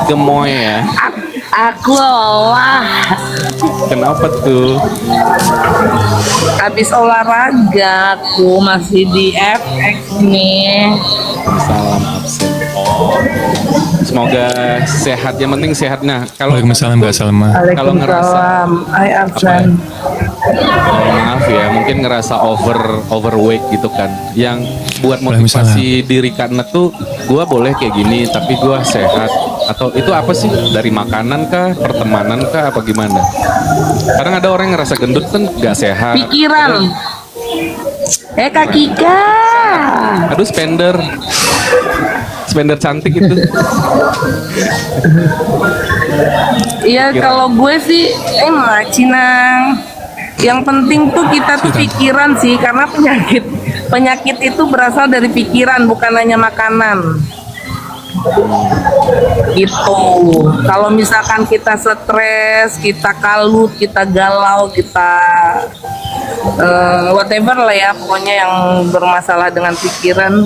Gemoy ya. Aku lelah. Kenapa tuh? Habis olahraga, aku masih di FX nih. Salam absen. Oh. Semoga sehat. Yang penting sehat. Nah, kalau Waalaikumsalam Mbak Salma. Kalau ngerasa Waalaikumsalam. Hai Arsan. maaf ya, mungkin ngerasa overweight gitu kan. Yang buat motivasi diri karena tuh gua boleh kayak gini, tapi gua sehat. Atau itu apa sih? Dari makanan kah, pertemanan kah, apa gimana? Kadang ada orang yang ngerasa gendut kan gak sehat. Pikiran. Kak Kika. Aduh, spender cantik itu. Iya, kalau gue sih Cinang. Yang penting tuh kita tuh pikiran sih, karena penyakit itu berasal dari pikiran, bukan hanya makanan. Gitu. Kalau misalkan kita stres, kita kalut, kita galau, kita whatever lah ya, pokoknya yang bermasalah dengan pikiran.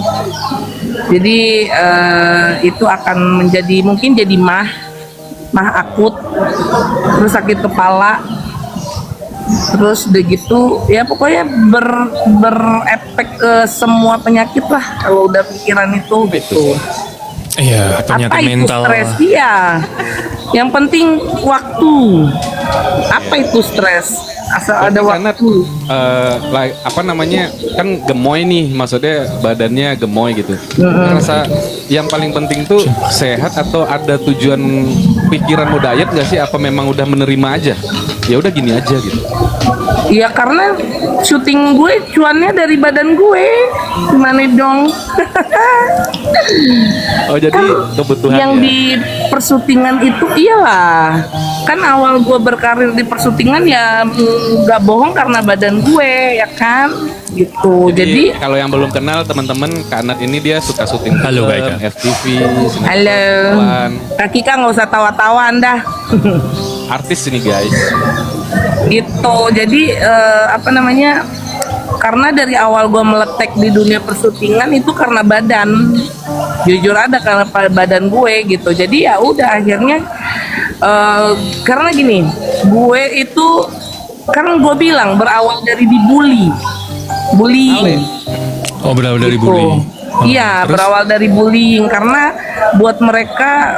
Jadi itu akan mungkin jadi mah akut, terus sakit kepala, terus udah gitu ya pokoknya berefek ke semua penyakit lah kalau udah pikiran itu gitu. Iya, penyakit mental. Apa itu stres? Iya. Yang penting waktu. Apa itu stres? Asal ada waktu. Apa namanya, kan gemoy nih, maksudnya badannya gemoy gitu. Ngerasa yang paling penting tuh sehat atau ada tujuan pikiran mau diet gak sih? Apa memang udah menerima aja? Ya udah gini aja gitu. Iya, karena syuting gue cuannya dari badan gue. Gimana dong? Oh, jadi kan kebutuhan yang ya? Di persyutingan itu iyalah. Kan awal gue berkarir di persyutingan ya nggak bohong karena badan gue ya kan gitu. Jadi kalau yang belum kenal teman-teman, Kak Anat ini dia suka syuting Halo, film, baik, Kak. FTV. halo. Kak Kika nggak usah tawa-tawa Anda. Artis ini guys. Gitu. Jadi apa namanya? Karena dari awal gue meletek di dunia persyutingan itu karena badan, jujur ada karena badan gue gitu. Jadi ya udah akhirnya karena gini, gue itu kan gue bilang berawal dari bullying. Oh, berawal dari Gitu. bullying. Iya, Terus? berawal dari bullying karena buat mereka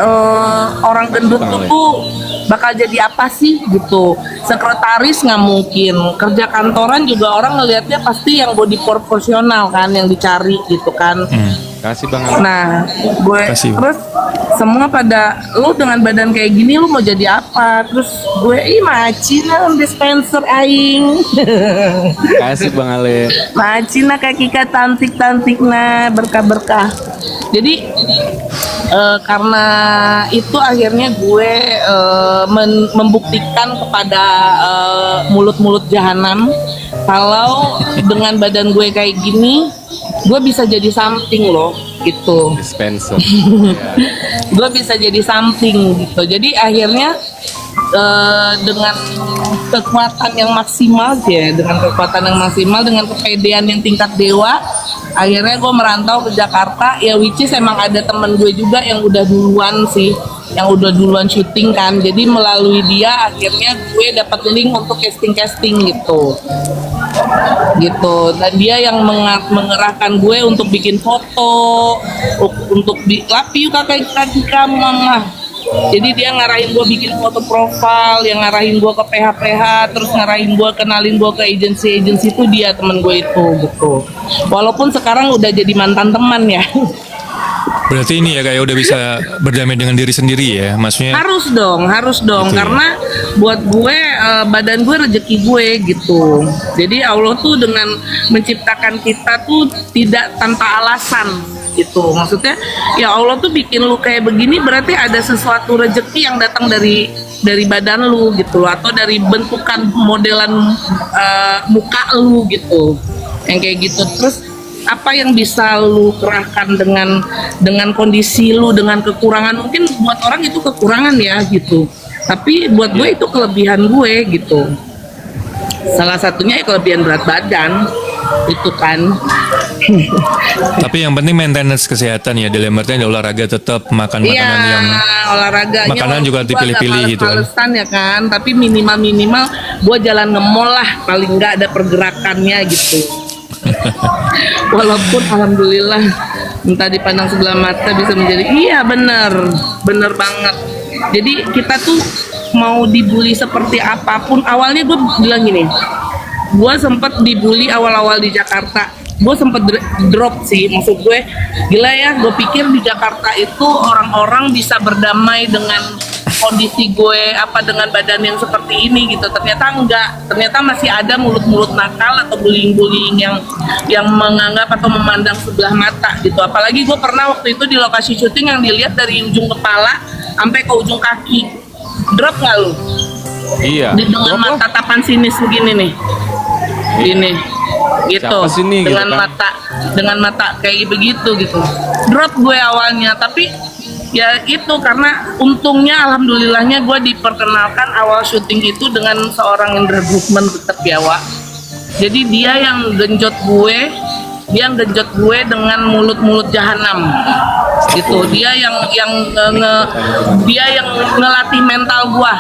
orang gendut tuh bakal jadi apa sih gitu. Sekretaris nggak mungkin, kerja kantoran juga orang ngelihatnya pasti yang body proporsional kan yang dicari gitu kan. Kasih Bang. Nah, gue Kasih. terus semua pada lu dengan badan kayak gini lu mau jadi apa? Terus gue macina dispenser aing. Kasih Bang Ale. Macina Kak Kika cantik nah berkah-berkah. Jadi karena itu akhirnya gue membuktikan kepada mulut-mulut jahanam kalau dengan badan gue kayak gini gue bisa jadi something loh gitu. Dispenser. Gue bisa jadi something gitu. Jadi akhirnya dengan kekuatan yang maksimal ya, dengan kepedean yang tingkat dewa, akhirnya gue merantau ke Jakarta ya, which is emang ada temen gue juga yang udah duluan syuting kan. Jadi melalui dia akhirnya gue dapat link untuk casting gitu, dan dia yang mengerahkan gue untuk bikin foto, untuk love you kakak kamu mama. Jadi dia ngarahin gue bikin foto profile, yang ngarahin gue ke PH, terus ngarahin gue, kenalin gue ke agensi itu dia temen gue itu gitu. Walaupun sekarang udah jadi mantan teman ya. Berarti ini ya kayak udah bisa berdamai dengan diri sendiri ya, maksudnya. Harus dong Gitu ya. karena buat gue badan gue rezeki gue gitu. Jadi Allah tuh dengan menciptakan kita tuh tidak tanpa alasan gitu. Maksudnya ya Allah tuh bikin lu kayak begini berarti ada sesuatu rezeki yang datang dari badan lu gitu, atau dari bentukan modelan muka lu gitu. Yang kayak gitu. Terus apa yang bisa lu kerahkan dengan kondisi lu, dengan kekurangan, mungkin buat orang itu kekurangan ya gitu, tapi buat gue itu kelebihan gue gitu. Salah satunya ya kelebihan berat badan itu kan. Tapi yang penting maintenance kesehatan ya, dalam artian olahraga tetap, makan Iya, makanan yang olahraganya makanan juga walaupun gua dipilih-pilih agak gitu kan. males-malesan ya kan, tapi minimal gue jalan nge-mall lah, paling nggak ada pergerakannya gitu. Walaupun alhamdulillah entah dipandang sebelah mata bisa menjadi iya bener banget. Jadi kita tuh mau dibully seperti apapun, awalnya gue bilang gini, gue sempet dibully awal-awal di Jakarta, gue sempet drop sih, maksud gue gila ya, gue pikir di Jakarta itu orang-orang bisa berdamai dengan kondisi gue apa dengan badan yang seperti ini gitu. Ternyata enggak, ternyata masih ada mulut-mulut nakal atau bullying-bullying yang menganggap atau memandang sebelah mata gitu. Apalagi gue pernah waktu itu di lokasi syuting yang dilihat dari ujung kepala sampai ke ujung kaki. Drop nggak lu? Iya. Dengan mata tatapan sinis begini nih, ini gitu. Siapa sih nih, dengan gitu kan? dengan mata kayak begitu gitu. Drop gue awalnya, tapi ya itu karena untungnya alhamdulillahnya gue diperkenalkan awal syuting itu dengan seorang Indra Bruggman tetap ya Wak. Jadi dia yang genjot gue, dengan mulut-mulut jahanam gitu. Dia yang ngelatih mental gue.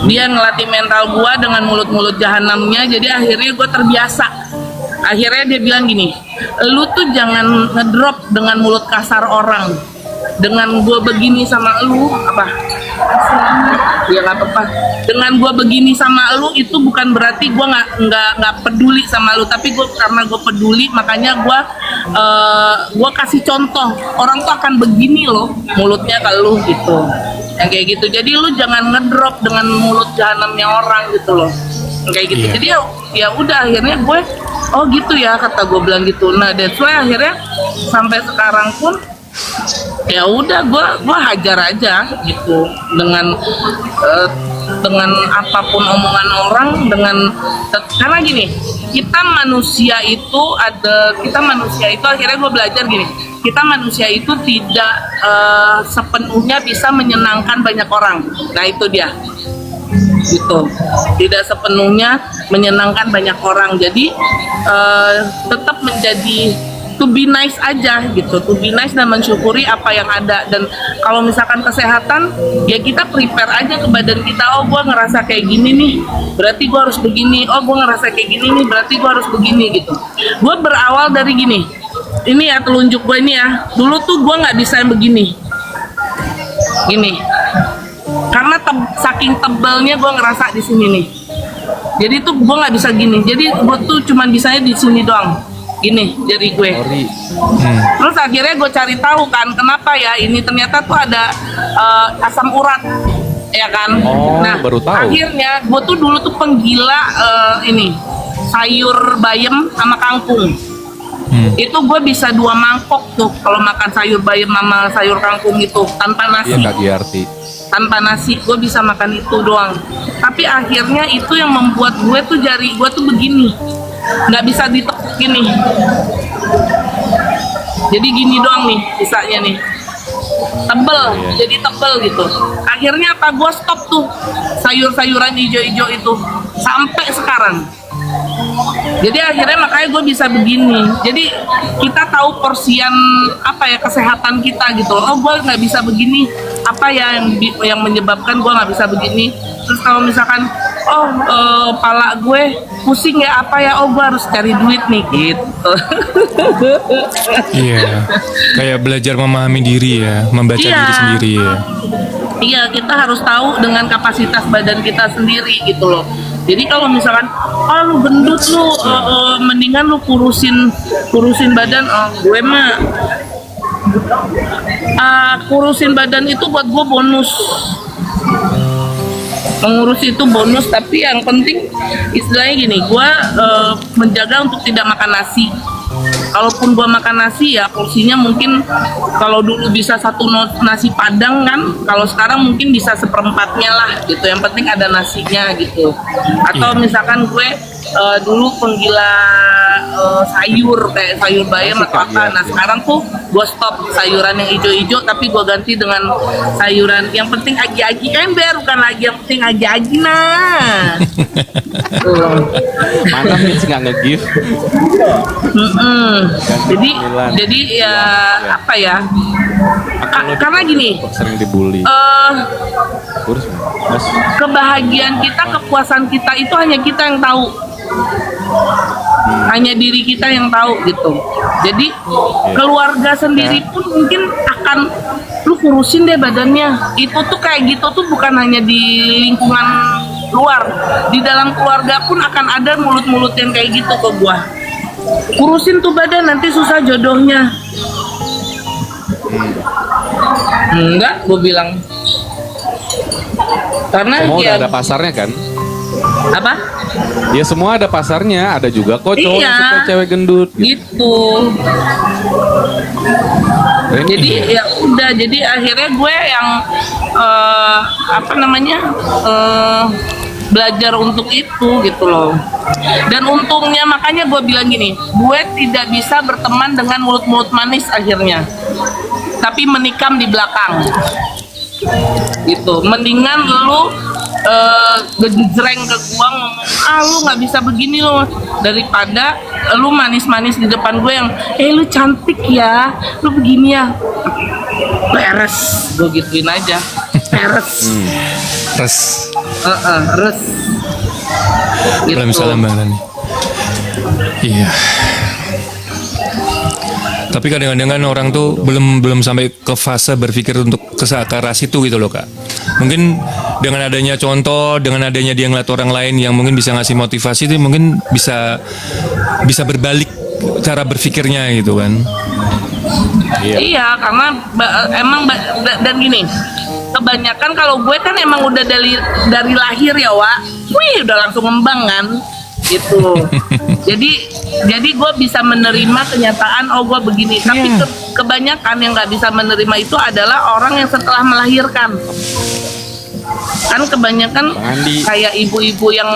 Dia ngelatih mental gue dengan mulut-mulut jahanamnya. Jadi akhirnya gue terbiasa. Akhirnya dia bilang gini, lu tuh jangan ngedrop dengan mulut kasar orang. Dengan gue begini sama lu apa? Ya nggak apa-apa. Dengan gue begini sama lu itu bukan berarti gue nggak peduli sama lu, tapi gue karena gue peduli makanya gue kasih contoh orang tuh akan begini loh mulutnya ke lu gitu. Yang kayak gitu. Jadi lu jangan ngedrop dengan mulut jahanamnya orang gitu loh. Yang kayak gitu. Iya. Jadi ya udah akhirnya gue oh gitu ya kata gue bilang gitu. Nah that's why akhirnya sampai sekarang pun ya udah gue hajar aja gitu dengan apapun omongan orang karena gini kita manusia itu akhirnya gue belajar gini, kita manusia itu tidak sepenuhnya bisa menyenangkan banyak orang. Nah itu dia gitu, tidak sepenuhnya menyenangkan banyak orang. Jadi tetap menjadi to be nice aja gitu, to be nice dan mensyukuri apa yang ada. Dan kalau misalkan kesehatan ya kita prepare aja ke badan kita, oh gue ngerasa kayak gini nih berarti gue harus begini, oh gue ngerasa kayak gini nih berarti gue harus begini gitu. Gue berawal dari gini, ini ya telunjuk gue ini ya, dulu tuh gue nggak bisa yang begini gini karena saking tebalnya gue ngerasa di sini nih, jadi tuh gue nggak bisa gini, jadi gue tuh cuman bisanya di sini doang gini jari gue. Terus akhirnya gue cari tahu kan kenapa ya ini, ternyata tuh ada asam urat ya kan. Nah baru tahu. Akhirnya gue tuh dulu tuh penggila ini sayur bayam sama kangkung. Itu gue bisa 2 mangkok tuh kalau makan sayur bayam sama sayur kangkung itu tanpa nasi. Iya Kak Giarti. Tanpa nasi gue bisa makan itu doang. Tapi akhirnya itu yang membuat gue tuh jari gue tuh begini, nggak bisa ditekuk gini, jadi gini doang nih bisanya nih, tebel, jadi tebel gitu. Akhirnya apa, gue stop tuh sayur-sayuran hijau-hijau itu sampai sekarang. Jadi akhirnya makanya gue bisa begini. Jadi kita tahu porsian apa ya kesehatan kita gitu. Oh gue nggak bisa begini, apa ya yang menyebabkan gue nggak bisa begini. Terus kalau misalkan pala gue pusing ya apa ya, oh gue harus cari duit nih gitu. Iya, kayak belajar memahami diri ya, membaca Iya. diri sendiri ya. Iya, kita harus tahu dengan kapasitas badan kita sendiri gitu loh. Jadi kalau misalkan lu gendut lu, mendingan lu kurusin badan. Gue mah kurusin badan itu buat gue bonus. Mengurus itu bonus, tapi yang penting istilahnya gini, gue menjaga untuk tidak makan nasi. Kalaupun gue makan nasi ya porsinya mungkin kalau dulu bisa 1 nasi padang kan, kalau sekarang mungkin bisa 1/4-nya lah gitu. Yang penting ada nasinya gitu. Atau misalkan gue dulu penggila sayur kayak sayur bayam atau apa. Nah sekarang tuh gue stop sayuran yang hijau-hijau, tapi gue ganti dengan sayuran yang penting agi-agi ember, bukan lagi yang penting agi-agi. Nah Mana sih nggak nge-give? jadi ya apa ya, karena gini, Sering dibully. Kurus, Mas. kebahagiaan kita, kepuasan kita itu hanya kita yang tahu, hanya diri kita yang tahu gitu. Jadi keluarga sendiri pun mungkin akan, lu kurusin deh badannya. Itu tuh kayak gitu tuh bukan hanya di lingkungan luar, di dalam keluarga pun akan ada mulut-mulut yang kayak gitu ke gua. Kurusin tuh badan, nanti susah jodohnya. Enggak, gue bilang. Karena Semua ya udah ada pasarnya kan? apa? Ya semua ada pasarnya, ada juga kok cowok yang Iya. suka cewek gendut. Gitu. Keren. Jadi ya udah, jadi akhirnya gue yang apa namanya, belajar untuk itu gitu loh. Dan untungnya makanya gue bilang gini, gue tidak bisa berteman dengan mulut-mulut manis akhirnya, tapi menikam di belakang gitu. Mendingan lu gejreng ke gua ngomong, lu nggak bisa begini lo, daripada lu manis-manis di depan gue yang lu cantik ya, lu begini ya, beres, gue gituin aja, beres. Res. Res. Gitu. Waalaikumsalam Bang Rani. Iya. Tapi kadang-kadang kan orang tuh belum sampai ke fase berpikir untuk ke arah situ gitu loh Kak. Mungkin dengan adanya contoh, dengan adanya dia ngeliat orang lain yang mungkin bisa ngasih motivasi itu mungkin bisa berbalik cara berpikirnya gitu kan. Iya, karena dan gini, kebanyakan kalau gue kan emang udah dari lahir ya Wak, udah langsung ngembang kan, gitu. jadi gue bisa menerima kenyataan, oh gue begini. Tapi kebanyakan yang nggak bisa menerima itu adalah orang yang setelah melahirkan. Kan kebanyakan kayak ibu-ibu yang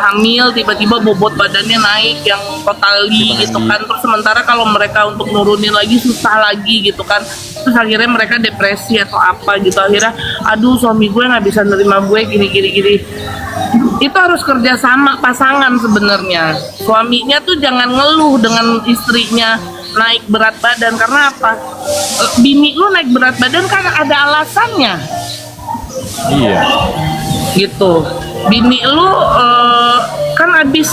hamil tiba-tiba bobot badannya naik yang totally gitu kan, terus sementara kalau mereka untuk nurunin lagi susah lagi gitu kan, terus akhirnya mereka depresi atau apa gitu, akhirnya aduh suami gue nggak bisa nerima gue gini. Itu harus kerja sama pasangan sebenarnya. Suaminya tuh jangan ngeluh dengan istrinya naik berat badan, karena apa? Bini lu naik berat badan kan ada alasannya. Iya. Gitu. Bini lu kan abis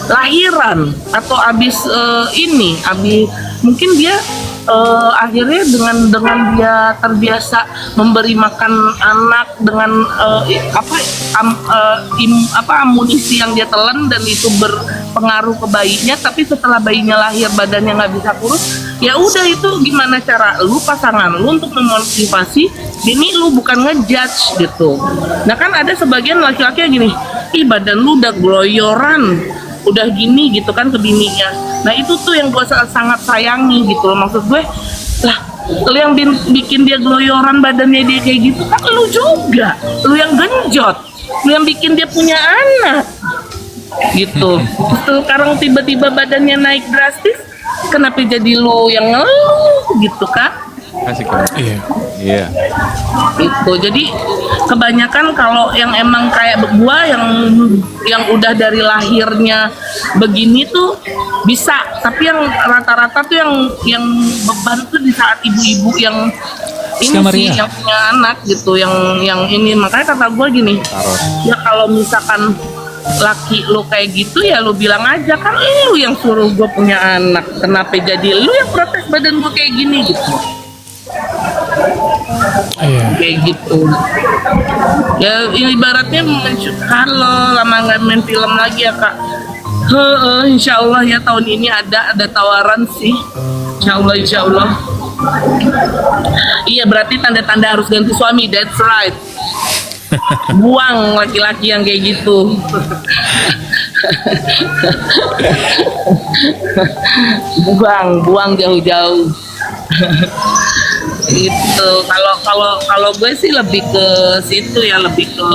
lahiran atau abis mungkin dia akhirnya dengan dia terbiasa memberi makan anak dengan amunisi yang dia telan, dan itu berpengaruh ke bayinya. Tapi setelah bayinya lahir badannya nggak bisa kurus, ya udah, itu gimana cara lu, pasangan lu untuk memotivasi bini lu, bukan ngejudge gitu. Nah kan ada sebagian laki-laki yang gini, ih badan lu udah gloyoran, udah gini gitu kan ke bininya. Nah itu tuh yang gue sangat sayangi gitu loh. Maksud gue, lah lu yang bikin dia gloyoran badannya dia kayak gitu kan lu juga, lu yang genjot, lu yang bikin dia punya anak gitu. Terus sekarang tiba-tiba badannya naik drastis, kenapa jadi lu yang ngeluh gitu kan? Kasih kan? Iya. Itu jadi kebanyakan kalau yang emang kayak gua yang udah dari lahirnya begini tuh bisa, tapi yang rata-rata tuh yang beban tuh di saat ibu-ibu yang ini sih, yang punya anak gitu, yang ini. Makanya kata gua gini, ya kalau misalkan laki lu kayak gitu ya lu bilang aja, kan lu yang suruh gua punya anak, kenapa jadi lu yang protes badan gua kayak gini gitu. Kayak gitu ya, ibaratnya kalau lama nggak main film lagi ya Kak. Insya Allah ya tahun ini ada tawaran sih, insya Allah. Iya, berarti tanda-tanda harus ganti suami. That's right. Buang laki-laki yang kayak gitu. buang jauh-jauh. Itu kalau gue sih lebih ke situ ya, lebih ke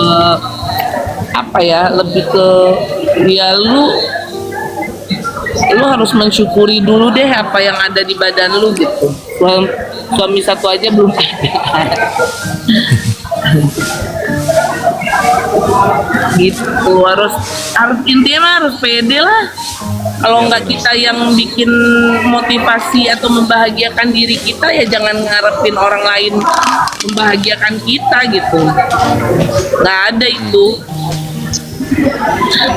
apa ya, lebih ke ya lu harus mensyukuri dulu deh apa yang ada di badan lu gitu. Suami satu aja belum gitu. Harus intinya mah harus pede lah. Kalau nggak kita yang bikin motivasi atau membahagiakan diri kita, ya jangan ngarepin orang lain membahagiakan kita gitu. Nggak ada itu.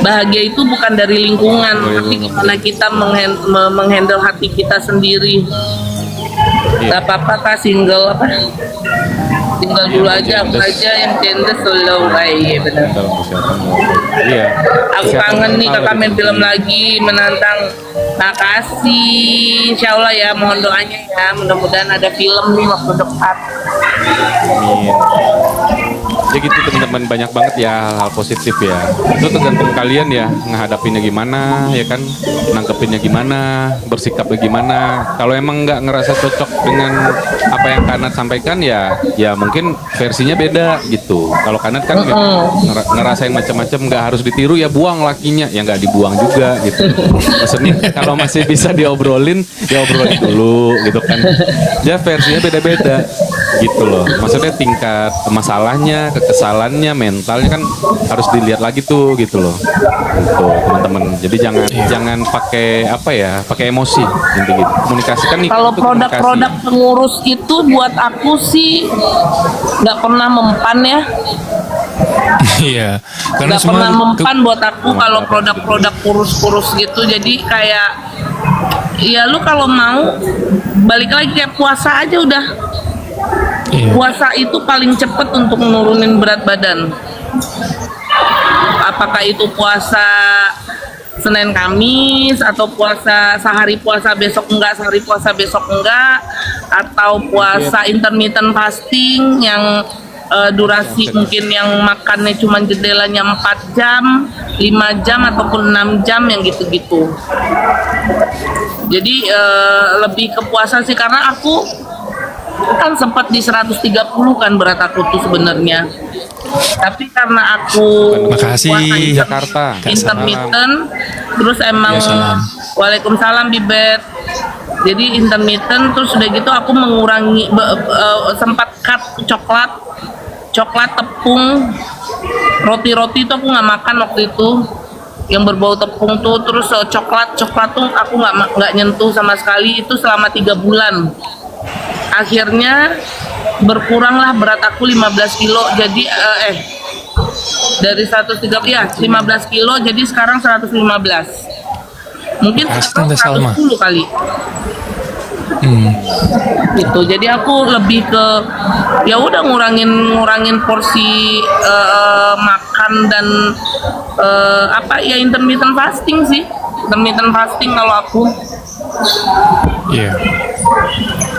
Bahagia itu bukan dari lingkungan, tapi gimana kita menghandle hati kita sendiri. Gak apa-apa kak, single apa? Tinggal dulu aja, aku aja yang gender slow. Iya benar. Iya. Aku kangen nih kakak main film lagi, menantang. Makasih, insya Allah ya, mohon doanya ya, mudah-mudahan ada film nih waktu dekat. Amin. Ya gitu teman-teman, banyak banget ya hal positif ya. Itu tergantung kalian ya, ngehadapinnya gimana, ya kan, nangkepinnya gimana, bersikapnya gimana. Kalau emang nggak ngerasa cocok dengan apa yang Kanat sampaikan ya mungkin versinya beda gitu. Kalau Kanat kan ngerasain macam-macam, nggak harus ditiru ya, buang lakinya ya, nggak dibuang juga gitu. Maksudnya kalau masih bisa diobrolin, ya obrolin dulu gitu kan. Ya versinya beda-beda gitu loh. Maksudnya tingkat masalahnya, kekesalannya, mentalnya kan harus dilihat lagi tuh gitu loh. Gitu teman-teman. Jadi jangan pakai apa ya, pakai emosi intinya gitu. Komunikasikan nih. Kalau produk-produk pengurus itu buat aku sih nggak pernah mempan ya. Iya, karena Nggak pernah mempan buat aku kalau produk-produk kurus-kurus gitu. Jadi kayak ya lu kalau mau balik lagi kayak puasa aja udah. Iya. Puasa itu paling cepet untuk menurunin berat badan. Apakah itu puasa Senin Kamis, atau puasa sehari puasa besok enggak, sehari puasa besok enggak, atau puasa intermittent fasting yang durasi mungkin yang makannya cuma jendelanya 4 jam, 5 jam ataupun 6 jam yang gitu-gitu. Jadi lebih ke puasa sih, karena aku kan sempat di 130 kan berat aku tuh sebenarnya. Tapi karena aku Makasih, puasa Jakarta. intermittent, terus emang Waalaikumsalam Bibet. Jadi intermittent, terus udah gitu aku mengurangi sempat cut coklat, tepung, roti-roti itu aku nggak makan waktu itu yang berbau tepung tuh. Terus coklat tuh aku nggak nyentuh sama sekali itu selama 3 bulan. Akhirnya berkuranglah berat aku 15 kilo, jadi dari 130 ya 15 kilo, jadi sekarang 115. Mungkin sekarang 110 kali. Gitu. Jadi aku lebih ke ya udah ngurangin porsi makan dan apa ya, intermittent fasting sih. Intermittent fasting kalau aku. Iya.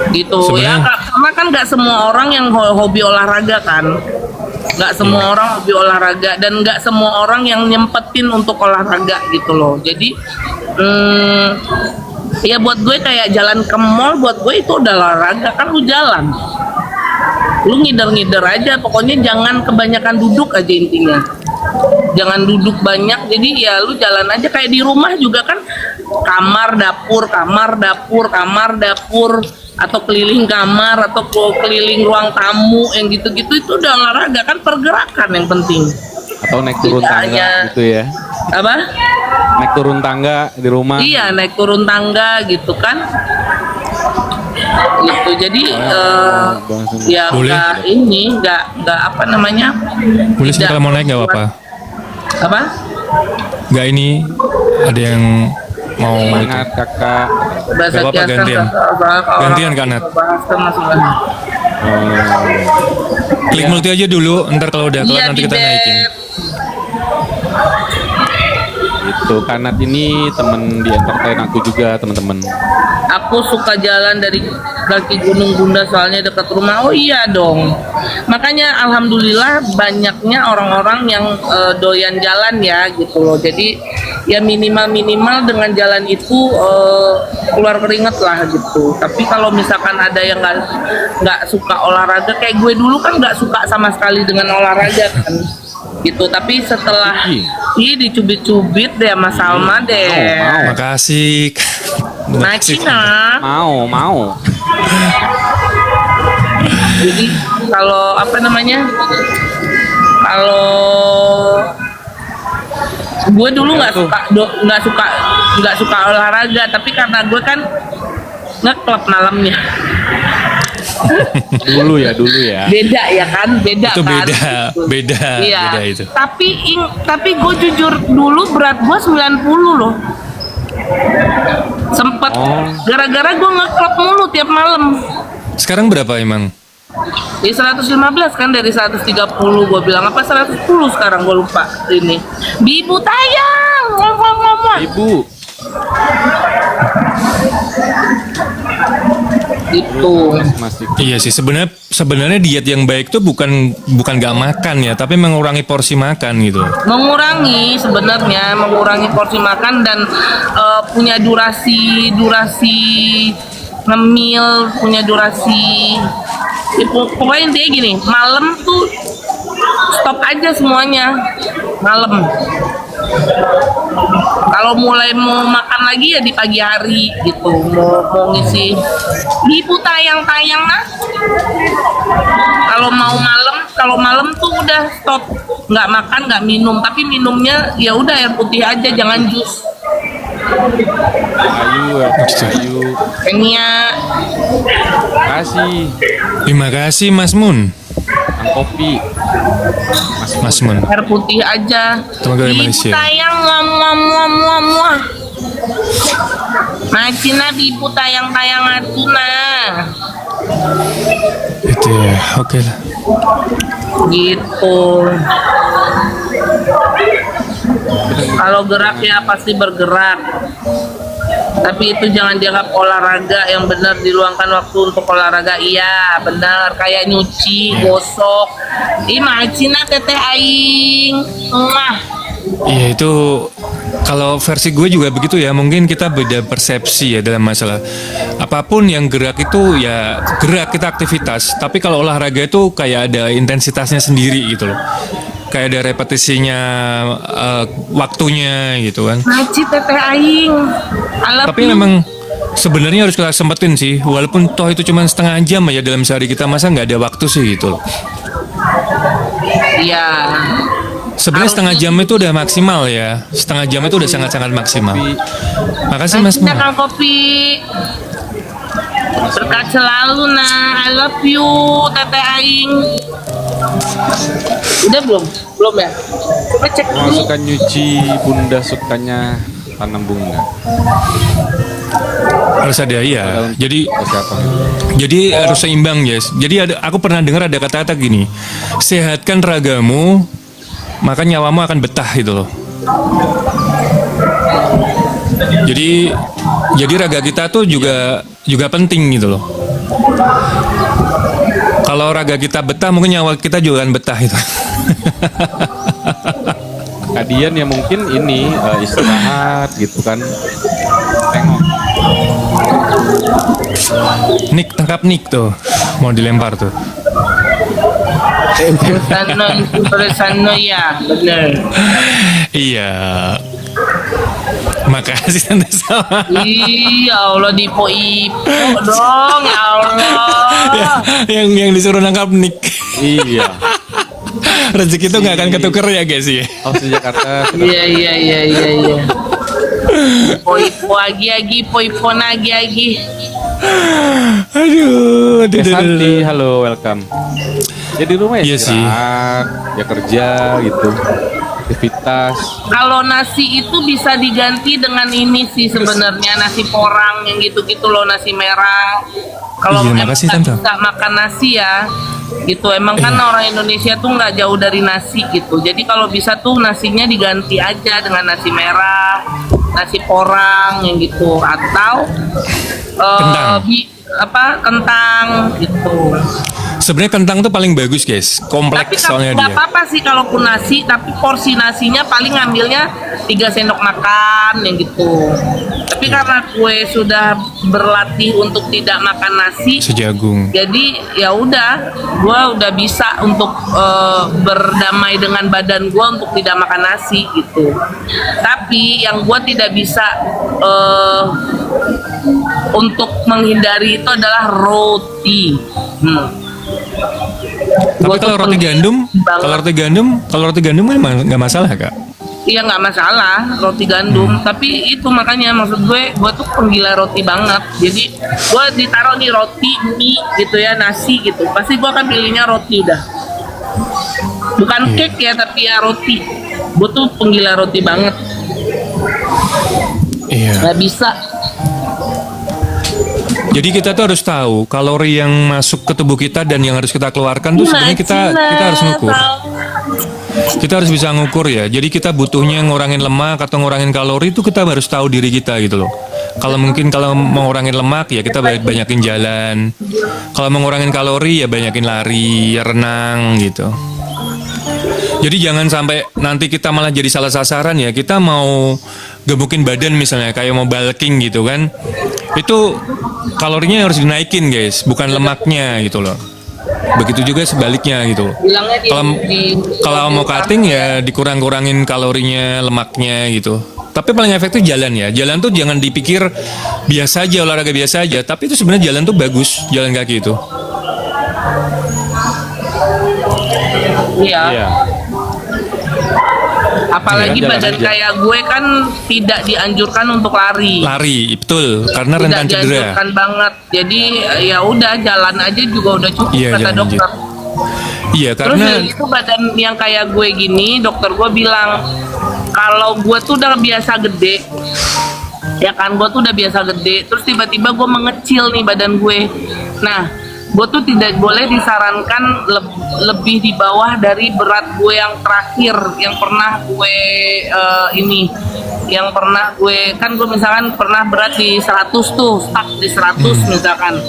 Gitu. Sebenarnya, Ya karena kan nggak semua orang yang hobi olahraga kan. Nggak semua orang hobi olahraga, dan nggak semua orang yang nyempetin untuk olahraga gitu loh. Jadi ya buat gue kayak jalan ke mall, buat gue itu udah olahraga kan. Lu jalan, lu ngider-ngider aja, pokoknya jangan kebanyakan duduk aja intinya. Jangan duduk banyak, jadi ya lu jalan aja. Kayak di rumah juga kan, kamar dapur, atau keliling kamar, atau keliling ruang tamu yang gitu-gitu, itu udah olahraga kan, pergerakan yang penting. Atau naik turun Tidak tangga hanya- gitu ya. Apa? Naik turun tangga di rumah. Iya, naik turun tangga gitu kan. Gitu. Jadi ya Boleh. nggak apa namanya? boleh sih tidak kalau mau naik nggak apa-apa. Apa? Nggak, ini ada yang mau Semangat kakak. Bahasa Gak apa-apa, kiasan, gantian. Gantian, Kanat. bahasa masalah. klik multi aja dulu, ntar kalau udah kelar Iya, nanti kita Bibet. naikin. Itu Kanat ini temen di entertain aku juga teman-teman. Aku suka jalan dari kaki Gunung Bunda soalnya dekat rumah. Oh iya dong. Makanya alhamdulillah banyaknya orang-orang yang doyan jalan ya gitu loh. Jadi ya minimal dengan jalan itu keluar keringet lah gitu. Tapi kalau misalkan ada yang nggak suka olahraga, kayak gue dulu kan nggak suka sama sekali dengan olahraga kan. gitu. Tapi setelah dicubit-cubit deh sama Salma deh. Makasih. Nah, Cina. Mau. Jadi kalau apa namanya? Kalau gue dulu nggak suka olahraga, tapi karena gue kan nge-klub malamnya. dulu ya. Beda ya kan, beda Itu kan. beda Iya. itu. Tapi gue jujur dulu berat gue 90 loh. Sempet gara-gara gue nge-klub mulu tiap malam. Sekarang berapa emang? Di 115 kan dari 130 gue bilang apa 110 sekarang gue lupa ini. Bibu tayang, ngomong. Ibu. Itu. Masih. Iya sih, sebenarnya diet yang baik tuh bukan gak makan ya, tapi mengurangi porsi makan gitu. Mengurangi porsi makan dan punya durasi ngemil, punya durasi. Pokoknya intinya gini, malam tuh stop aja semuanya malam. Kalau mulai mau makan lagi ya di pagi hari gitu, mau ngisi ibu tayang nah. Kalau malam tuh udah stop, nggak makan nggak minum, tapi minumnya ya udah air putih aja, jangan jus. Ayu. Kenia. Kasih. Terima kasih Mas Mun. Kopi. Mas Mun. Air putih aja. Teman dari Ibu Malaysia. tayang muah. Macina ibu tayang atuna. Itu ya, oke lah. Gitu. Kalau gerak ya pasti bergerak. Tapi itu jangan dianggap olahraga, yang benar diluangkan waktu untuk olahraga. Iya, benar, kayak nyuci, gosok. Macina teteh aing. Iya itu kalau versi gue juga begitu ya. Mungkin kita beda persepsi ya dalam masalah apapun yang gerak itu ya gerak, kita aktivitas. Tapi kalau olahraga itu kayak ada intensitasnya sendiri gitu loh. Kayak ada repetisinya, waktunya gitu kan. Maci teteh aing. Tapi memang sebenarnya harus kita sempetin sih. Walaupun toh itu cuma setengah jam aja dalam sehari, kita masa nggak ada waktu sih gitu loh. Iya. Sebenarnya setengah jam itu udah maksimal ya. Setengah jam itu udah sangat-sangat maksimal. Makasih Mas Mun. Kang Kopi. Berkat selalu nah. I love you teteh aing. Udah belum? Belum ya? Coba cek Mau dulu. suka nyuci, bunda sukanya tanam bunga. Harus ada iya. Jadi Kesehatan. harus seimbang, Yes. Jadi aku pernah dengar ada kata-kata gini. Sehatkan ragamu, maka nyawamu akan betah gitu loh. Jadi raga kita tuh juga penting gitu loh. Kalau raga kita betah, mungkin nyawa kita juga akan betah itu. Kadian ya mungkin ini istirahat gitu kan. Tengok. Nick, tangkap Nick tuh. Mau dilempar tuh. Sano ya, bener. Iya. Makasih Tante Salma. Ya Allah dipo-ipo dong, ya Allah. yang disuruh nangkap Nick. Iya. Rezeki itu nggak akan ketuker ya guys ya. Oh si Jakarta. Iya. Poipo poipo agi. Aduh. Santi, halo, welcome. Ya di rumah ya Iya sih. istirahat, ya kerja gitu. Aktivitas. Kalau nasi itu bisa diganti dengan ini sih sebenarnya, nasi porang yang gitu-gitu loh, nasi merah. Kalau Iya, emang makasih, nggak Tante. bisa makan nasi ya, gitu. Emang kan orang Indonesia tuh nggak jauh dari nasi gitu. Jadi kalau bisa tuh nasinya diganti aja dengan nasi merah, nasi porang yang gitu, atau Kentang. kentang gitu. Sebenarnya kentang tuh paling bagus guys. Tapi Kompleks kalau soalnya nggak dia. apa-apa sih kalaupun nasi, tapi porsi nasinya paling ngambilnya 3 sendok makan yang gitu. Tapi Tapi karena gue sudah berlatih untuk tidak makan nasi, Sejagung. jadi ya udah, gue udah bisa untuk berdamai dengan badan gue untuk tidak makan nasi gitu. Tapi yang gue tidak bisa untuk menghindari itu adalah roti. Tapi Gua kalau tuh roti gandum, banget. kalau roti gandum kan nggak masalah kak. Iya nggak masalah roti gandum, tapi itu makanya maksud gue tuh penggila roti banget. Jadi gue ditaruh nih roti, mie gitu ya, nasi gitu, pasti gue akan pilihnya roti udah. Bukan cake ya, tapi ya roti. Gue tuh penggila roti banget, Iya. nggak bisa. Jadi kita tuh harus tahu kalori yang masuk ke tubuh kita dan yang harus kita keluarkan tuh sebenarnya kita harus ngukur. Kita harus bisa ngukur ya. Jadi kita butuhnya ngurangin lemak atau ngurangin kalori itu kita harus tahu diri kita gitu loh. Kalau mau ngurangin lemak ya kita banyakin jalan. Kalau mau ngurangin kalori ya banyakin lari, renang gitu. Jadi jangan sampai nanti kita malah jadi salah sasaran ya. Kita mau gebukin badan misalnya kayak mau bulking gitu kan. Itu kalorinya harus dinaikin guys, bukan lemaknya gitu loh. Begitu juga sebaliknya gitu. Bilangnya Kalau mau cutting ya dikurang-kurangin kalorinya, lemaknya gitu. Tapi paling efektif jalan ya. Jalan tuh jangan dipikir biasa aja, olahraga biasa aja. Tapi itu sebenarnya jalan tuh bagus, jalan kaki itu. Iya. Iya. Apalagi Iya, badan jalan aja. kayak gue kan tidak dianjurkan untuk lari. Lari, betul. Karena Tidak rentan cedera. dianjurkan banget. Jadi ya udah jalan aja juga udah cukup Iya, kata jalan dokter. aja. Iya, Terus karena dari itu badan yang kayak gue gini, dokter gue bilang kalau gue tuh udah biasa gede, ya kan gue tuh udah biasa gede, terus tiba-tiba gue mengecil nih badan gue. Nah, gue tuh tidak boleh disarankan lebih di bawah dari berat gue yang terakhir, yang pernah gue yang pernah gue, kan gue misalkan pernah berat di 100 tuh, stuck di 100 misalkan.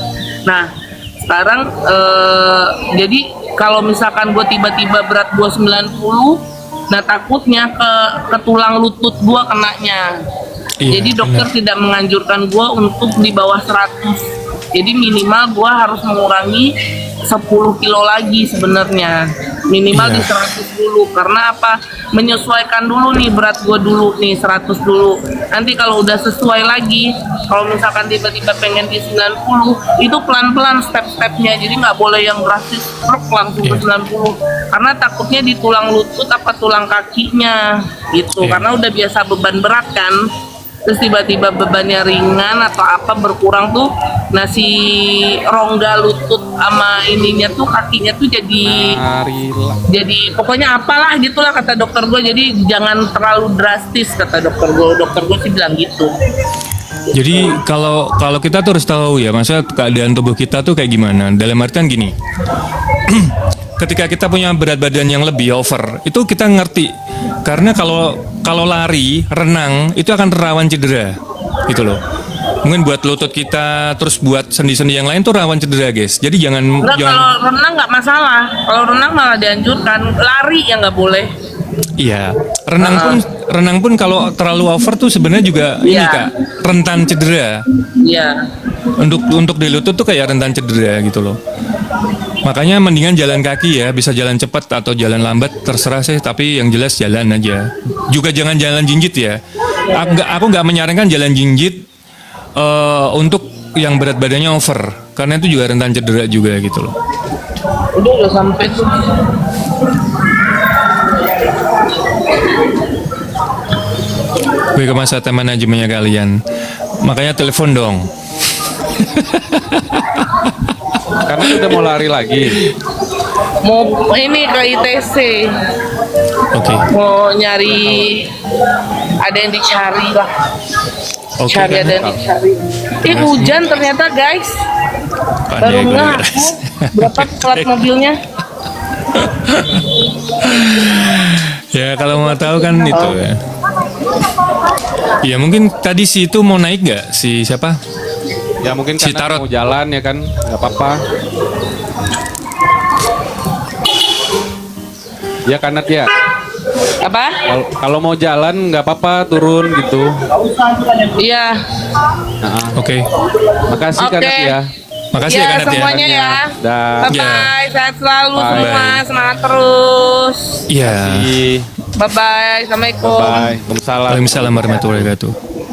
Nah, sekarang jadi kalau misalkan gue tiba-tiba berat gue 90, nah takutnya ke tulang lutut gue kenanya. Iya, Jadi dokter tidak menganjurkan gue untuk di bawah 100. Jadi minimal gue harus mengurangi 10 kilo lagi sebenarnya. Minimal di 100 dulu. Karena apa? Menyesuaikan dulu nih berat gue dulu nih 100 dulu. Nanti kalau udah sesuai lagi, kalau misalkan tiba-tiba pengen di 90, itu pelan-pelan step-stepnya. Jadi nggak boleh yang drastis langsung ke 90. Karena takutnya di tulang lutut apa tulang kakinya gitu. Iya. Karena udah biasa beban berat kan. Terus tiba-tiba bebannya ringan atau apa berkurang tuh, nah si rongga lutut sama ininya tuh kakinya tuh jadi pokoknya apalah gitulah kata dokter gue. Jadi jangan terlalu drastis kata dokter gue sih bilang gitu. Jadi kalau kita tuh harus tahu ya, maksudnya keadaan tubuh kita tuh kayak gimana. Dalam artian gini, ketika kita punya berat badan yang lebih over, itu kita ngerti. Karena kalau lari, renang itu akan rawan cedera, gitu loh. Mungkin buat lutut kita, terus buat sendi-sendi yang lain tuh rawan cedera, guys. Jadi jangan. Kalau renang nggak masalah, kalau renang malah dianjurkan, lari yang nggak boleh. Iya, renang pun kalau terlalu over tuh sebenarnya juga ini kak, rentan cedera. Iya. Untuk di lutut tuh kayak rentan cedera gitu loh. Makanya mendingan jalan kaki ya, bisa jalan cepat atau jalan lambat terserah sih, tapi yang jelas jalan aja. Juga jangan jalan jinjit ya. Aku nggak menyarankan jalan jinjit untuk yang berat badannya over, karena itu juga rentan cedera juga gitu loh. Udah sampai tuh. Gue ke masa manajemennya kalian, makanya telepon dong. Karena udah mau lari lagi. Mau ini ke ITC. Oke. Mau nyari ada yang dicari lah. Oke, Cari ada yang dicari. Hujan ternyata guys. Baru nggak berapa plat mobilnya? Ya kalau mau tahu kan itu ya. Ya mungkin tadi si itu mau naik nggak si siapa? Ya mungkin Si karena Tarot. mau jalan ya kan, nggak apa-apa. Ya Kanat ya. Apa? Kalau mau jalan nggak apa-apa turun gitu. Iya. Nah, Oke. makasih Oke. Kanat ya. Makasih ya Ya, Kanat ya. semuanya ya. Dah. Bye bye, sehat selalu Bye. semua, semangat terus. Iya. Bye. Bye bye, assalamualaikum. Bye. Waalaikumsalam. Waalaikumsalam warahmatullahi wabarakatuh.